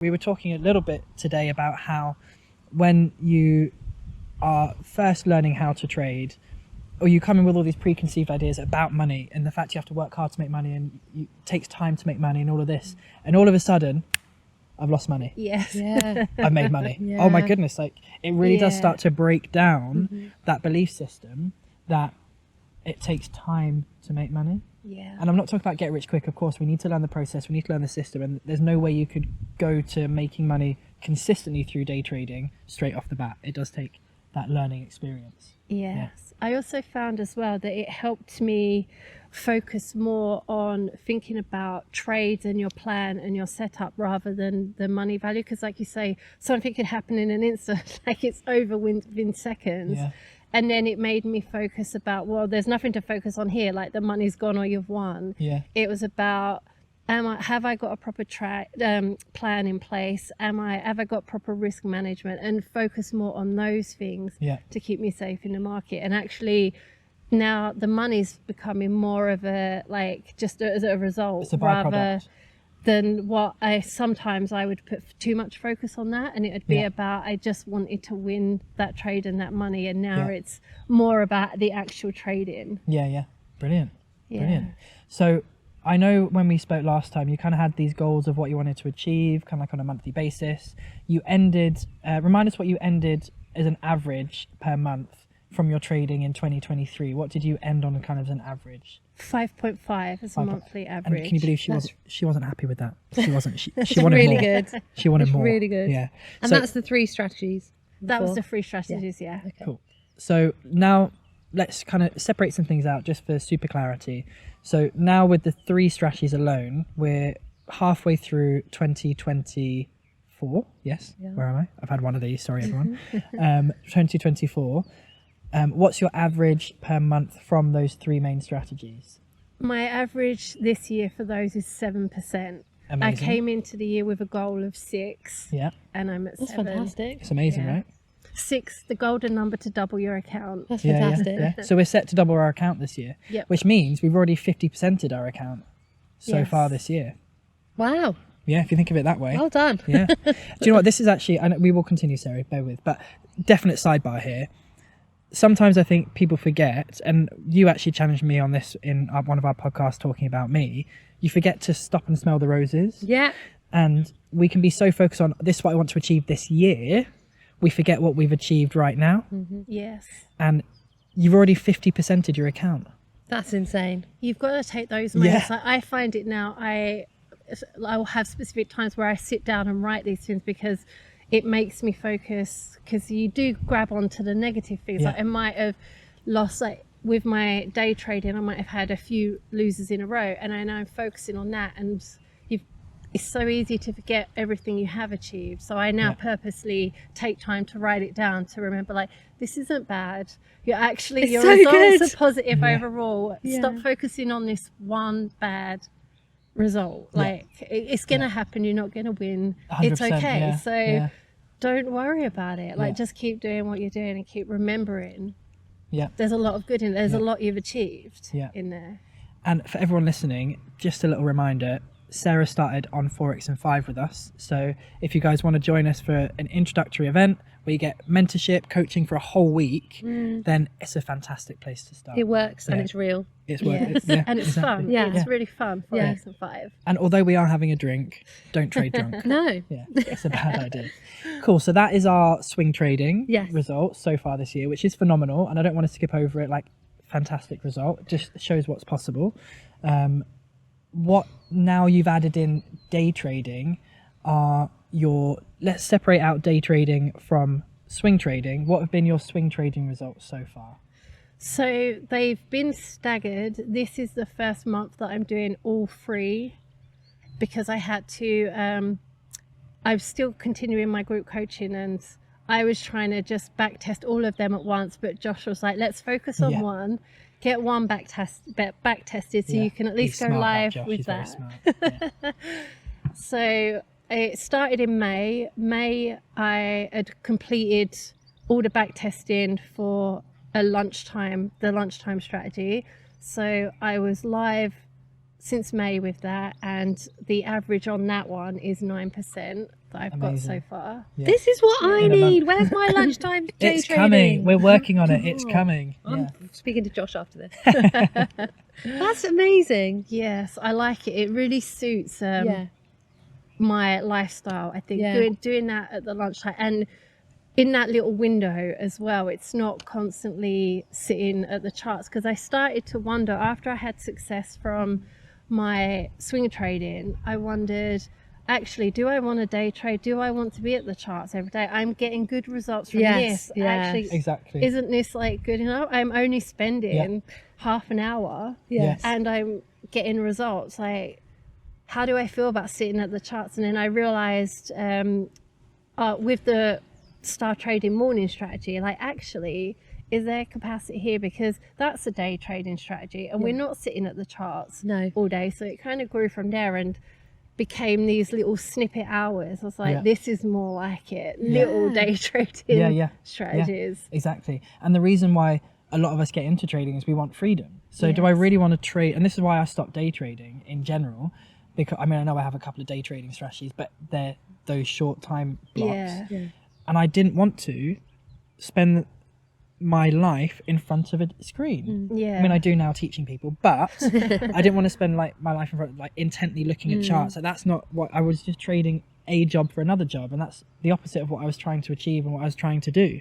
We were talking a little bit today about how when you are first learning how to trade, or you come in with all these preconceived ideas about money and the fact you have to work hard to make money and it takes time to make money and all of this, and all of a sudden I've lost money. Yes. Yeah. I've made money. Yeah. Oh my goodness, like it really does start to break down Mm-hmm. that belief system that it takes time to make money. Yeah. And I'm not talking about get rich quick, of course. We need to learn the process, we need to learn the system, and there's no way you could go to making money consistently through day trading straight off the bat. It does take that learning experience. Yes. I also found as well that it helped me focus more on thinking about trades and your plan and your setup rather than the money value, because like you say, something could happen in an instant, like it's over within seconds. Yeah. And then it made me focus about, well, there's nothing to focus on here, like the money's gone or you've won. Yeah. It was about, have I got a proper plan in place? Have I got proper risk management? And focus more on those things to keep me safe in the market. And actually now the money's becoming more of a, like, just as a result, It's a rather byproduct. than what I would put too much focus on that, and it would be about, I just wanted to win that trade and that money, and now it's more about the actual trading. Brilliant. So I know when we spoke last time, you kind of had these goals of what you wanted to achieve, kind of like on a monthly basis. You ended, remind us what you ended as an average per month from your trading in 2023. What did you end on kind of as an average? 5.5 as a monthly average. And can you believe she wasn't happy with that? She wasn't. She wanted really more. good. She wanted It's more. really good. Yeah. And So- that's the 3 strategies. That was before. the 3 strategies, yeah. Okay. Cool. So now let's kind of separate some things out just for super clarity. So now with the 3 strategies alone, we're halfway through 2024. Yes. Yeah. Where am I? I've had one of these. Sorry, everyone. 2024. What's your average per month from those 3 main strategies? My average this year for those is 7%. I Amazing. came into the year with a goal of 6, Yeah. and I'm at That's 7. fantastic. It's amazing, Yeah. right? 6, the golden number to double your account. That's fantastic. Yeah. So we're set to double our account this year, Yep. which means we've already 50%ed our account so Yes. far this year. Wow. Yeah, if you think of it that way. Well done. Yeah. Do you know what? This is actually, and we will continue, Sarah, bear with, but definite sidebar here. Sometimes I think people forget, and you actually challenged me on this in one of our podcasts talking about me. You forget to stop and smell the roses. Yeah. And we can be so focused on this is what I want to achieve this year, we forget what we've achieved right now. Yes. And you've already 50%ed your account. That's insane. You've got to take those moments. Yeah. Like, I find it now, I'll have specific times where I sit down and write these things because it makes me focus, because you do grab onto the negative things. Yeah. Like I might have lost, like with my day trading, I might have had a few losers in a row, and I know I'm focusing on that, and it's so easy to forget everything you have achieved. So I now purposely take time to write it down to remember, like, this isn't bad. Your It's results so good. are positive Yeah. overall. Yeah. Stop focusing on this one bad result. Like it's gonna happen, you're not gonna win. It's 100%, okay. yeah, So yeah. don't worry about it. Like Yeah. just keep doing what you're doing and keep remembering Yeah. there's a lot of good in there. There's a lot you've achieved Yeah. in there. And for everyone listening, just a little reminder, Sarah started on Forex and 5 with us. So if you guys want to join us for an introductory event where you get mentorship, coaching for a whole week, then it's a fantastic place to start. It works and Yeah. it's real. It's worth Yes. it. Yeah, And it's exactly. fun. Yeah. It's really fun for Yeah. X and 5. And although we are having a drink, don't trade drunk. No. Yeah, it's a bad idea. Cool. So that is our swing trading Yes. results so far this year, which is phenomenal. And I don't want to skip over it. Like, fantastic result. It just shows what's possible. What now you've added in day trading are let's separate out day trading from swing trading. What have been your swing trading results so far? So they've been staggered. This is the first month that I'm doing all 3 because I had to, I'm still continuing my group coaching, and I was trying to just back test all of them at once, but Josh was like, let's focus on one, get one back tested so you can at least He's go smart, live Josh. with He's very that. smart. Yeah. So it started in May. I had completed all the back testing for the lunchtime strategy. So I was live since May with that, and the average on that one is 9%. that I've Amazing. got so far. Yeah. This is what I In a month. need. Where's my lunchtime day It's trading? coming. We're working on it. It's Oh, coming. I'm Yeah. speaking to Josh after this. That's amazing. Yes, I like it. It really suits Yeah. my lifestyle. I think Yeah. doing that at the lunchtime and in that little window as well. It's not constantly sitting at the charts, because I started to wonder after I had success from my swing trading. I wondered, actually, do I want to day trade? Do I want to be at the charts every day? I'm getting good results from Yes, this. yes. Actually, Exactly. isn't this like good enough? I'm only spending half an hour Yes. and I'm getting results. Like, how do I feel about sitting at the charts? And then I realized with the star trading morning strategy, like, actually, is there capacity here? Because that's a day trading strategy and we're not sitting at the charts No. all day. So it kind of grew from there and became these little snippet hours. I was like, Yeah. this is more like it. Little day trading Yeah. strategies. Exactly. And the reason why a lot of us get into trading is we want freedom. So do I Yes. really want to trade? And this is why I stopped day trading in general, because I mean, I know I have a couple of day trading strategies, but they're those short time blocks. Yeah. Yeah. And I didn't want to spend my life in front of a screen. Yeah. I mean, I do now teaching people, but I didn't want to spend like my life in front, like intently looking at charts. Like, that's not what I was. Just trading a job for another job, and that's the opposite of what I was trying to achieve and what I was trying to do.